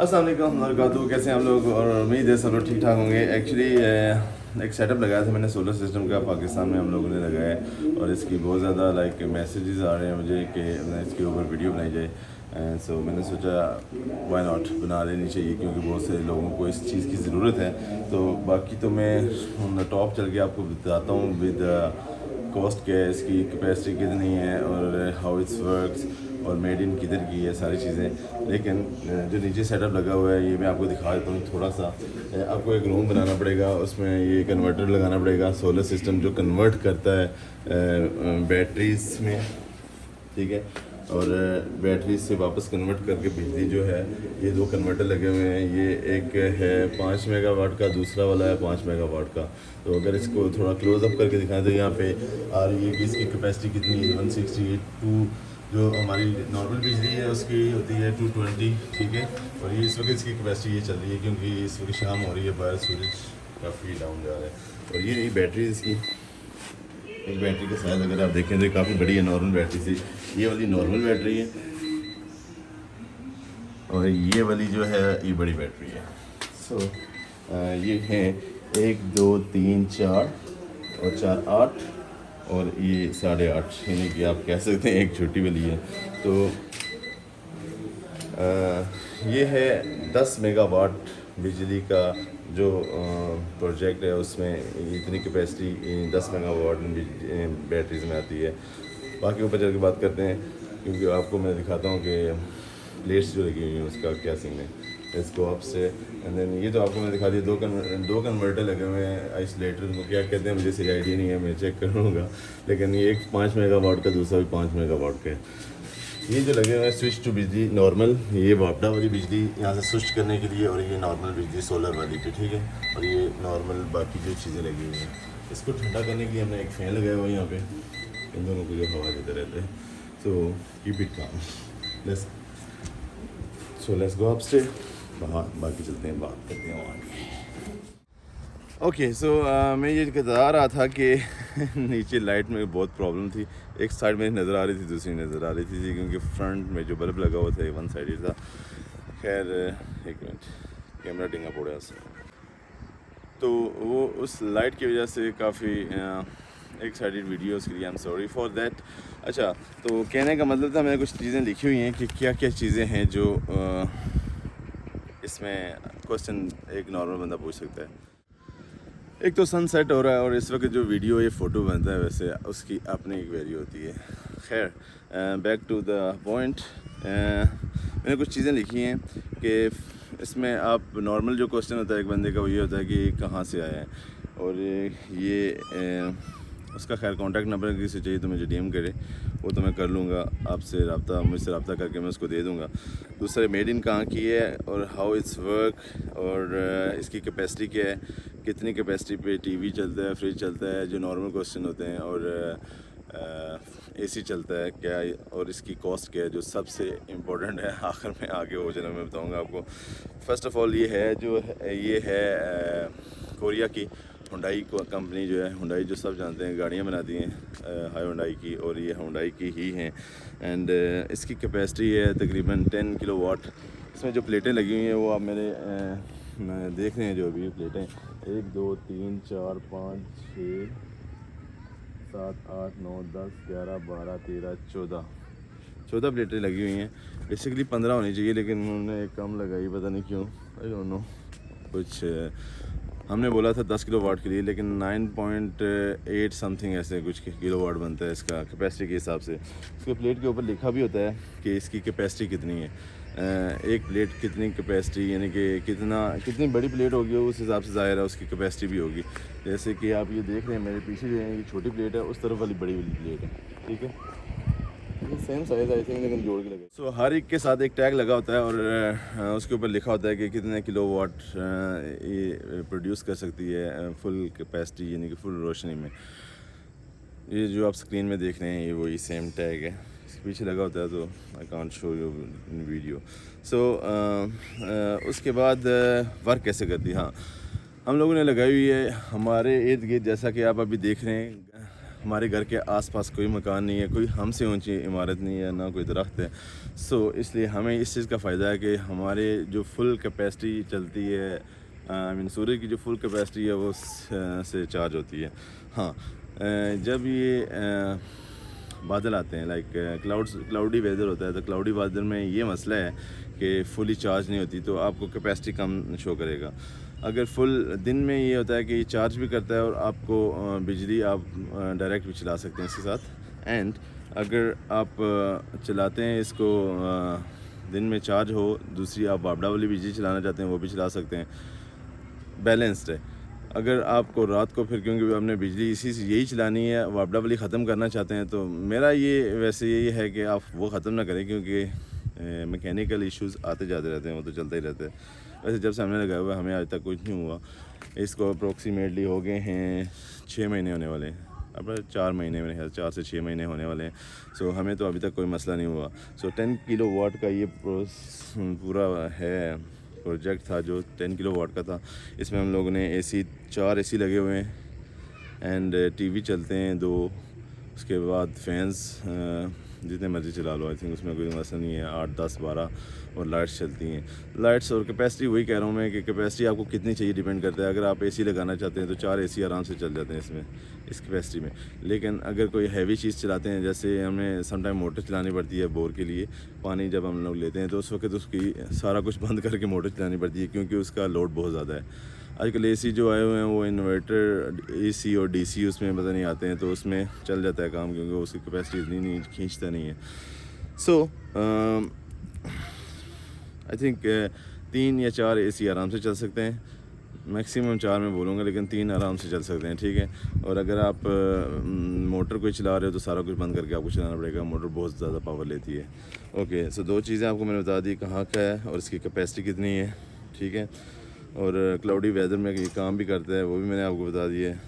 अस्सलाम वालेकुम वरहमतुल्लाहि, कैसे हैं आप लोग। और उम्मीद है सब लोग ठीक ठाक होंगे। एक्चुअली एक सेटअप लगाया था मैंने सोलर सिस्टम का, पाकिस्तान में हम लोगों ने लगाया है और इसकी बहुत ज़्यादा मैसेजेस आ रहे हैं मुझे कि इसके ऊपर वीडियो बनाई जाए। सो मैंने सोचा वाई नॉट, बना लेनी चाहिए क्योंकि बहुत से लोगों को इस चीज़ की ज़रूरत है। तो बाकी तो मैं टॉप चल के आपको बताता हूँ विद कॉस्ट क्या है, इसकी कैपेसिटी कितनी है और हाउ इट्स वर्क्स और मेड इन किधर की है, सारी चीज़ें। लेकिन जो नीचे सेटअप लगा हुआ है ये मैं आपको दिखा देता हूँ थोड़ा सा। आपको एक रूम बनाना पड़ेगा, उसमें ये कन्वर्टर लगाना पड़ेगा, सोलर सिस्टम जो कन्वर्ट करता है बैटरीज में, ठीक है। और बैटरी से वापस कन्वर्ट करके बिजली जो है, ये दो कन्वर्टर लगे हुए हैं। ये एक है 5 मेगावाट का, दूसरा वाला है 5 मेगावाट का। तो अगर इसको थोड़ा क्लोज अप करके दिखाएं तो यहाँ पे आ रही है कि इसकी कैपेसिटी कितनी है, 168। जो हमारी नॉर्मल बिजली है उसकी होती है 220, ठीक है। और ये इस वक्त इसकी कैपेसिटी ये चल रही है क्योंकि इस वक्त शाम हो रही है, बाहर सूरज काफ़ी डाउन जा रहा है। और ये बैटरी इसकी, एक बैटरी का साइज़ अगर आप देखें तो काफ़ी बड़ी है नॉर्मल बैटरी से। ये वाली नॉर्मल बैटरी है और ये वाली जो है ये बड़ी बैटरी है। सो ये है 1 2 3 4 और 4 8 और ये 8.5, यानी कि आप कह सकते हैं एक छोटी वाली है। तो ये है 10 मेगावाट बिजली का जो प्रोजेक्ट है, उसमें इतनी कैपेसिटी 10 मेगावाट बैटरीज में आती है। बाकी ऊपर चल के बात करते हैं क्योंकि आपको मैं दिखाता हूँ कि प्लेट्स जो लगी हुई हैं उसका क्या सीन है। इसको अप से एंड देन ये तो आपको मैं दिखा दिया, दो कन्वर्टर लगे हुए हैं। आइसोलेटर उनको क्या कहते हैं मुझे सही आइडिया नहीं है, मैं चेक करूँगा। लेकिन ये एक 5 मेगावाट का, दूसरा भी 5 मेगावाट का है। ये जो लगे हुए हैं स्विच टू बिजली नॉर्मल, ये वापडा वाली बिजली यहाँ से स्विच करने के लिए, और ये नॉर्मल बिजली सोलर वाली पे, ठीक है। और ये नॉर्मल बाकी जो चीज़ें लगी हुई हैं, इसको ठंडा करने के लिए हमने एक फ़ैन लगाया हुआ है यहाँ पे, इन दोनों को जो हवा देते रहते हैं। सो कीप इट काम, लेट्स गो अपस्टेयर, बाकी चलते हैं, बात करते हैं वहाँ। ओके सो मैं ये बता रहा था कि नीचे लाइट में बहुत प्रॉब्लम थी। एक साइड में नज़र आ रही थी, दूसरी नज़र आ रही थी क्योंकि फ्रंट में जो बल्ब लगा हुआ था वन साइडेड था। खैर एक मिनट, कैमरा डिंगा पड़ा उससे, तो वो उस लाइट की वजह से काफ़ी एक साइडेड वीडियो, उसके लिए I am sorry for that. अच्छा, तो कहने का मतलब था, मैंने कुछ चीज़ें लिखी हुई हैं कि क्या क्या चीज़ें हैं जो इसमें क्वेश्चन एक नॉर्मल बंदा पूछ सकता है। एक तो सनसेट हो रहा है और इस वक्त जो वीडियो ये फ़ोटो बनता है वैसे उसकी अपनी एक वैल्यू होती है। खैर बैक टू द पॉइंट, मैंने कुछ चीज़ें लिखी हैं कि इसमें आप नॉर्मल जो क्वेश्चन होता है एक बंदे का वो ये होता है कि कहाँ से आया है, और ये उसका खैर कॉन्टैक्ट नंबर किसी चाहिए तो मुझे डीएम करे, वो तो मैं कर लूँगा आपसे रब्ता, मुझसे रब्ता करके मैं उसको दे दूँगा। दूसरा मेड इन कहाँ की है और हाउ इट्स वर्क, और इसकी कैपेसिटी क्या है, कितनी कैपेसिटी पे टीवी चलता है, फ्रिज चलता है, जो नॉर्मल क्वेश्चन होते हैं, और एसी चलता है क्या, और इसकी कॉस्ट क्या है, जो सबसे इम्पोर्टेंट है। आखिर में आगे वो जना मैं बताऊँगा आपको। फ़र्स्ट ऑफ़ ऑल ये है जो ये है कोरिया की हुंडई को कंपनी जो है, हुंडई जो सब जानते हैं गाड़ियाँ बनाती हैं, हाई हुंडई की, और ये हुंडई की ही हैं। एंड इसकी कैपेसिटी है तकरीबन 10 किलोवाट। इसमें जो प्लेटें लगी हुई हैं वो आप मेरे देख रहे हैं, जो अभी प्लेटें 1 2 3 4 5 6 7 8 9 10 11 12 13 14 प्लेटें लगी हुई हैं। बेसिकली 15 होनी चाहिए लेकिन उन्होंने कम लगाई, पता नहीं क्यों, आई डोंट नो। कुछ हमने बोला था 10 किलोवाट के लिए, लेकिन 9.8 समथिंग ऐसे कुछ किलोवाट बनता है इसका कैपेसिटी के हिसाब से। इसके प्लेट के ऊपर लिखा भी होता है कि इसकी कैपेसिटी कितनी है, एक प्लेट कितनी कैपेसिटी, यानी कि कितनी बड़ी प्लेट होगी उस हिसाब से ज़ाहिर है उसकी कैपेसिटी भी होगी। जैसे कि आप ये देख रहे हैं मेरे पीछे जो है ये छोटी प्लेट है, उस तरफ वाली बड़ी वाली प्लेट है, ठीक है। सेम साइज़ आई थिंक, लेकिन जोड़ के लगे। सो हर एक के साथ एक टैग लगा होता है और उसके ऊपर लिखा होता है कि कितने किलोवाट ये प्रोड्यूस कर सकती है फुल कैपेसिटी, यानी कि फुल रोशनी में। ये जो आप स्क्रीन में देख रहे हैं ये वही सेम टैग है, इसके पीछे लगा होता है, तो I can't show you in video. So उसके बाद वर्क कैसे करती है। हाँ, हम लोगों ने लगाई हुई है हमारे इर्द गिर्द, जैसा कि आप अभी देख रहे हैं हमारे घर के आसपास कोई मकान नहीं है, कोई हमसे ऊंची इमारत नहीं है, ना कोई दरख्त है। सो इसलिए हमें इस चीज़ का फ़ायदा है कि हमारे जो फुल कैपेसिटी चलती है, आई मीन सूर्य की जो फुल कैपेसिटी है वो से चार्ज होती है। हाँ, जब ये बादल आते हैं, लाइक क्लाउडी वेदर होता है, तो क्लाउडी बादल में ये मसला है कि फुली चार्ज नहीं होती, तो आपको कैपेसिटी कम शो करेगा। अगर फुल दिन में ये होता है कि ये चार्ज भी करता है और आपको बिजली आप डायरेक्ट भी चला सकते हैं इसके साथ। एंड अगर आप चलाते हैं इसको दिन में चार्ज हो, दूसरी आप वापडा वाली बिजली चलाना चाहते हैं वो भी चला सकते हैं, बैलेंस्ड है। अगर आपको रात को फिर क्योंकि आपने बिजली इसी से यही चलानी है, वापडा वाली ख़त्म करना चाहते हैं, तो मेरा ये वैसे यही है कि आप वो ख़त्म ना करें, क्योंकि मैकेनिकल इश्यूज़ आते जाते रहते हैं, वो तो चलता ही रहता है। वैसे जब से हमने लगाया हुआ है हमें आज तक कुछ नहीं हुआ। इसको अप्रोक्सीमेटली हो गए हैं 6 महीने होने वाले हैं, अब 4 महीने मेरे ख्याल 4 से 6 महीने होने वाले हैं। सो हमें तो अभी तक कोई मसला नहीं हुआ। सो 10 किलोवाट का ये पूरा है प्रोजेक्ट था जो 10 किलोवाट का था। इसमें हम लोगों ने AC 4 AC लगे हुए हैं एंड TV चलते हैं 2, उसके बाद फैंस जितने मर्ज़ी चला लो, आई थिंक उसमें कोई मसला नहीं है। 8, 10, 12 और लाइट्स चलती हैं। लाइट्स और कैपेसिटी वही कह रहा हूँ मैं कि कैपेसिटी आपको कितनी चाहिए डिपेंड करता है। अगर आप AC लगाना चाहते हैं तो 4 AC आराम से चल जाते हैं इसमें, इस कैपेसिटी में। लेकिन अगर कोई हैवी चीज़ चलाते हैं, जैसे हमें समटाइम मोटर चलानी पड़ती है बोर के लिए, पानी जब हम लोग लेते हैं तो उस वक्त उसकी सारा कुछ बंद करके मोटर चलानी पड़ती है, क्योंकि उसका लोड बहुत ज़्यादा है। आजकल AC जो आए हुए हैं वो इन्वर्टर AC और DC उसमें पता नहीं आते हैं, तो उसमें चल जाता है काम, क्योंकि उसकी कैपेसिटी इतनी नहीं खींचता नहीं है। सो आई थिंक 3 या 4 AC आराम से चल सकते हैं, मैक्सिमम 4 मैं बोलूँगा, लेकिन 3 आराम से चल सकते हैं, ठीक है। और अगर आप मोटर कोई चला रहे हो तो सारा कुछ बंद करके आपको चलाना पड़ेगा, मोटर बहुत ज़्यादा पावर लेती है। ओके, सो 2 चीज़ें आपको मैंने बता दी, कहाँ का है और इसकी कैपेसिटी कितनी है, ठीक है। और क्लाउडी वेदर में ये काम भी करता है, वो भी मैंने आपको बता दिया है।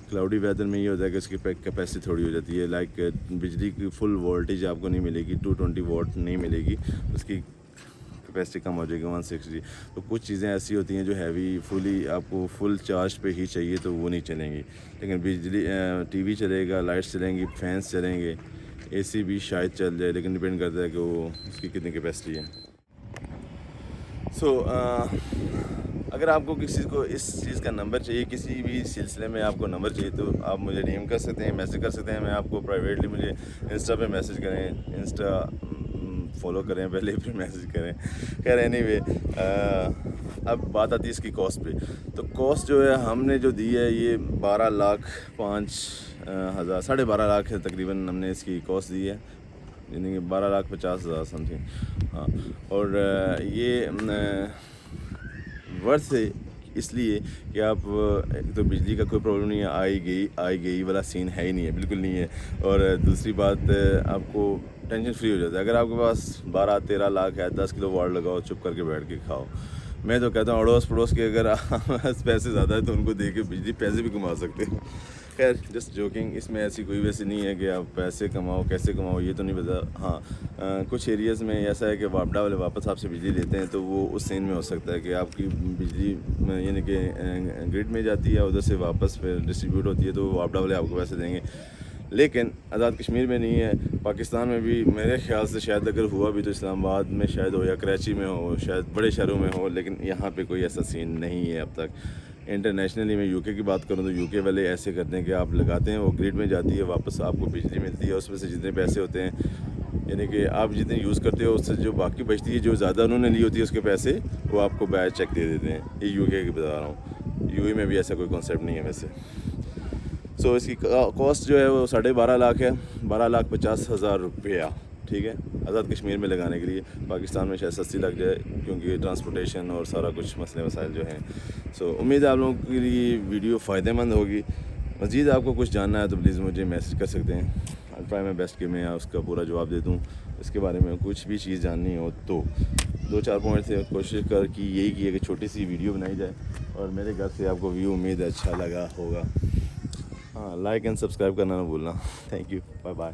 क्लाउडी वेदर में ये होता है कि उसकी कैपेसिटी थोड़ी हो जाती है, लाइक बिजली की फुल वोल्टेज आपको नहीं मिलेगी, 220 वोल्ट नहीं मिलेगी, उसकी कैपेसिटी कम हो जाएगी 160। तो कुछ चीज़ें ऐसी होती हैं जो हैवी फुली आपको फुल चार्ज पे ही चाहिए, तो वो नहीं चलेंगी। लेकिन बिजली TV चलेगा, लाइट्स चलेंगी, फैंस चलेंगे, AC भी शायद चल जाए, लेकिन डिपेंड करता है कि वो उसकी कितनी कैपेसिटी है। सो अगर आपको किसी को इस चीज़ का नंबर चाहिए, किसी भी सिलसिले में आपको नंबर चाहिए, तो आप मुझे DM कर सकते हैं, मैसेज कर सकते हैं। मैं आपको प्राइवेटली मुझे इंस्टा पे मैसेज करें, इंस्टा फॉलो करें पहले, फिर मैसेज करें। खैर एनीवे, अब बात आती है इसकी कॉस्ट पे। तो कॉस्ट जो है हमने जो दी है ये 12,05,000 12.5 लाख है तकरीबन हमने इसकी कॉस्ट दी है, यानी कि 12,50,000 समथिंग। हाँ, और ये वर्थ है इसलिए कि आप एक तो बिजली का कोई प्रॉब्लम नहीं है, आई गई वाला सीन है ही नहीं है, बिल्कुल नहीं है। और दूसरी बात, आपको टेंशन फ्री हो जाता है। अगर आपके पास 12-13 लाख है, 10 किलोवाट लगाओ, चुप करके बैठ के खाओ। मैं तो कहता हूँ अड़ोस पड़ोस के अगर पैसे ज़्यादा है तो उनको दे के बिजली पैसे भी कमा सकते हो। खैर जस्ट जोकिंग, इसमें ऐसी कोई वैसे नहीं है कि आप पैसे कमाओ, कैसे कमाओ ये तो नहीं पता। हाँ, कुछ एरियाज़ में ऐसा है कि वापडा वाले वापस आपसे बिजली लेते हैं, तो वो उस सीन में हो सकता है कि आपकी बिजली यानी कि ग्रिड में जाती है, उधर से वापस फिर डिस्ट्रीब्यूट होती है, तो वापडा वाले आपको पैसे देंगे। लेकिन आज़ाद कश्मीर में नहीं है, पाकिस्तान में भी मेरे ख्याल से शायद अगर हुआ भी तो इस्लामाबाद में शायद हो, या कराची में हो, शायद बड़े शहरों में हो, लेकिन यहाँ पे कोई ऐसा सीन नहीं है अब तक। इंटरनेशनली मैं UK की बात करूँ तो UK वाले ऐसे करते हैं कि आप लगाते हैं, वो ग्रिड में जाती है, वापस आपको बिजली मिलती है, उसमें से जितने पैसे होते हैं, यानी कि आप जितने यूज़ करते हो उससे जो बाकी बचती है, जो ज़्यादा उन्होंने ली होती है उसके पैसे, वो आपको बैच चेक दे देते हैं। ये UK की बता रहा हूँ, UAE में भी ऐसा कोई कॉन्सेप्ट नहीं है वैसे। सो इसकी कॉस्ट जो है वो 12.5 लाख है, 12,50,000 रुपया, ठीक है, आज़ाद कश्मीर में लगाने के लिए। पाकिस्तान में शायद सस्ती लग जाए क्योंकि ट्रांसपोर्टेशन और सारा कुछ मसले मसाइल जो हैं। सो उम्मीद है आप लोगों के लिए वीडियो फ़ायदेमंद होगी। मज़ीद आपको कुछ जानना है तो प्लीज़ मुझे मैसेज कर सकते हैं, आई ट्राई माई बेस्ट कि मैं उसका पूरा जवाब दे दूँ। इसके बारे में कुछ भी चीज़ जाननी हो तो 2-4 पॉइंट थे, कोशिश कर कि यही की है कि छोटी सी वीडियो बनाई जाए और मेरे घर से आपको व्यू उम्मीद है अच्छा लगा होगा। हाँ, लाइक एंड सब्सक्राइब करना ना भूलना। Thank you, bye bye.